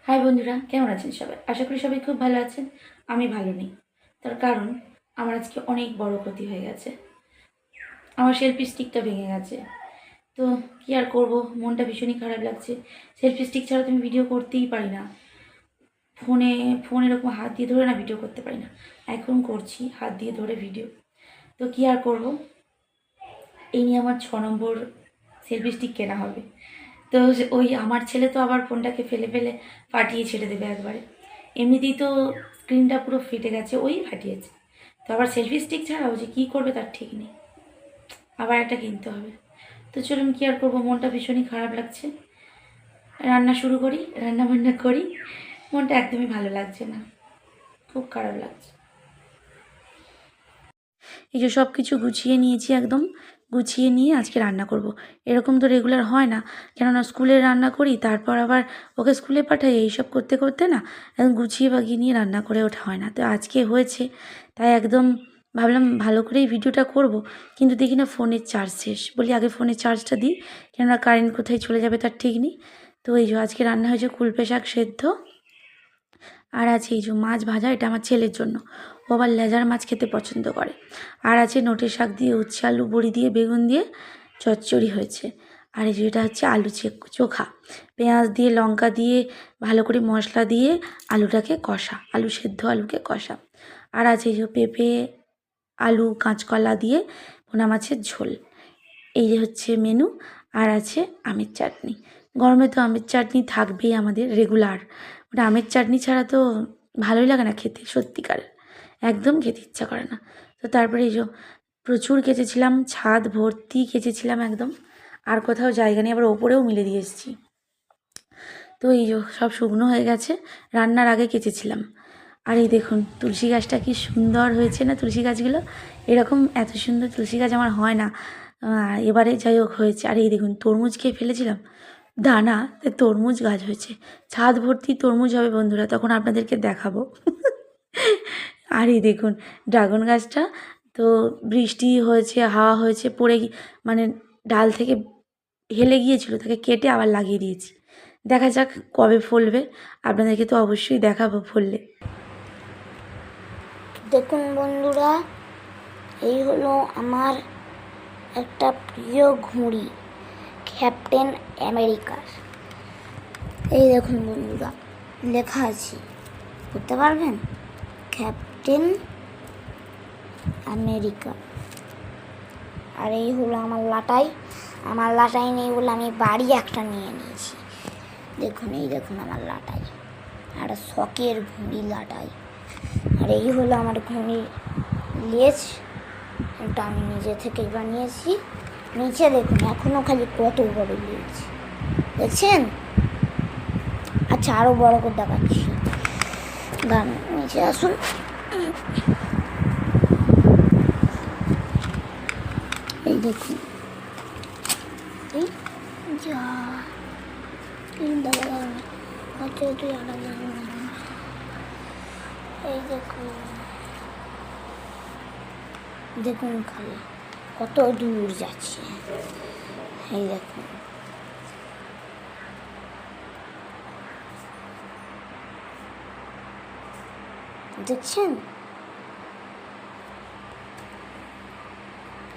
High বন্ধুরা, কেমন আছেন সবাই? আশা করি সবাই খুব ভালো আছেন। আমি ভালো নেই, তার কারণ আমার আজকে অনেক বড় ক্ষতি হয়ে গেছে। আমার সেলফি স্টিকটা ভেঙে গেছে। তো কী আর করবো, মনটা ভীষণই খারাপ লাগছে। সেলফি স্টিক ছাড়া তো আমি ভিডিও করতেই পারি না। ফোন এরকম হাত দিয়ে ধরে না ভিডিও করতে পারি না। এখন করছি হাত দিয়ে ধরে ভিডিও। তো কী আর করব, এই নিয়ে আমার 6 নম্বর সেলফি স্টিক কেনা হবে। তো ওই আমার ছেলে তো আবার ফোনটাকে ফেলে ফেলে ফাটিয়ে ছেড়ে দেবে একবারে। এমনিতেই তো স্ক্রিনটা পুরো ফেটে গেছে, ওই ফাটিয়েছে। তো আবার সেলফি স্টিক ছাড়াও যে কী করবে তার ঠিক নেই, আবার একটা কিনতে হবে। তো চলুন, কী আর করবো, মনটা ভীষণই খারাপ লাগছে। রান্না শুরু করি, রান্না বান্না করি। মনটা একদমই ভালো লাগছে না, খুব খারাপ লাগছে। এই যে সব কিছু গুছিয়ে নিয়েছি, একদম গুছিয়ে নিয়ে আজকে রান্না করব। এরকম তো রেগুলার হয় না, কেননা স্কুলে রান্না করি, তারপর আবার ওকে স্কুলে পাঠাই, এইসব করতে করতে না একদম গুছিয়ে বাগিয়ে নিয়ে রান্না করে ওঠা হয় না। তো আজকে হয়েছে, তাই একদম ভাবলাম ভালো করেই ভিডিওটা করব। কিন্তু দেখি না ফোনের চার্জ শেষ, বলি আগে ফোনের চার্জটা দিই, কেননা কারেন্ট কোথায় চলে যাবে তার ঠিক নেই। তো এই যে আজকে রান্না হয়েছে কুলপে শাক সেদ্ধ, আর আছে এই যে মাছ ভাজা, এটা আমার ছেলের জন্য, ও আবার লেজার মাছ খেতে পছন্দ করে। আর আছে নোটের শাক দিয়ে উচ্ছে আলু বড়ি দিয়ে বেগুন দিয়ে চচ্চড়ি হয়েছে। আর এই যে এটা হচ্ছে আলু চোখা, পেঁয়াজ দিয়ে লঙ্কা দিয়ে ভালো করে মশলা দিয়ে আলুটাকে কষা, আলু সেদ্ধ আলুকে কষা। আর আছে এই যে পেঁপে আলু কাঁচকলা দিয়ে পোনা মাছের ঝোল। এই যে হচ্ছে মেনু। আর আছে আমের চাটনি। গরমে তো আমের চাটনি থাকবেই আমাদের রেগুলার। ওটা আমের চাটনি ছাড়া তো ভালোই লাগে না খেতে, সত্যিকার একদম খেতে ইচ্ছা করে না। তো তারপরে এই যে প্রচুর কেচেছিলাম, ছাদ ভর্তি কেচেছিলাম একদম, আর কোথাও জায়গা নেই, আবার ওপরেও মিলে দিয়ে এসেছি। তো এই যে সব শুকনো হয়ে গেছে, রান্নার আগে কেচেছিলাম। আর এই দেখুন তুলসী গাছটা কি সুন্দর হয়েছে না, তুলসী গাছগুলো এরকম এত সুন্দর তুলসী গাছ আমার হয় না, এবারে যাই হোক হয়েছে। আর এই দেখুন তরমুজ খেয়ে ফেলেছিলাম দানা, তরমুজ গাছ হয়েছে, ছাদ ভর্তি তরমুজ হবে বন্ধুরা, তখন আপনাদেরকে দেখাবো। আর এই দেখুন ড্রাগন গাছটা তো বৃষ্টি হয়েছে, হাওয়া হয়েছে, পড়ে মানে ডাল থেকে হেলে গিয়েছিল, তাকে কেটে আবার লাগিয়ে দিয়েছি। দেখা যাক কবে ফলবে, আপনাদেরকে তো অবশ্যই দেখাবো ফললে। দেখুন বন্ধুরা, এই হলো আমার একটা প্রিয় ঘুড়ি, ক্যাপ্টেন আমেরিকার। এই দেখুন বন্ধুরা, লেখা আছে, বুঝতে পারবেন, ক্যাপ্টেন আমেরিকা। আর এই হলো আমার লাটাই নেই বলে আমি বাড়ি একটা নিয়ে নিয়েছি। দেখুন, এই দেখুন আমার লাটাই, একটা শখের ঘুড়ি লাটাই। আর এই হলো আমার ঘুড়ির লেজ, এটা আমি নিজে থেকেই বানিয়েছি। নিচে দেখুন এখনও খালি কত বড় লেজ, দেখছেন? আচ্ছা, আরও বড় করে দেখাচ্ছি, গান নিচে আসুন। এই দেখুন, এই যা দেখা তুই আলাদা, এই দেখুন, দেখুন খালি কত দূর যাচ্ছে, এই দেখুন। দেখছেন?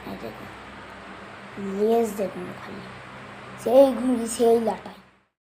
এই দেখুন লেজ, দেখুন খালি, সেই ঘুড়ি সেই লাটা।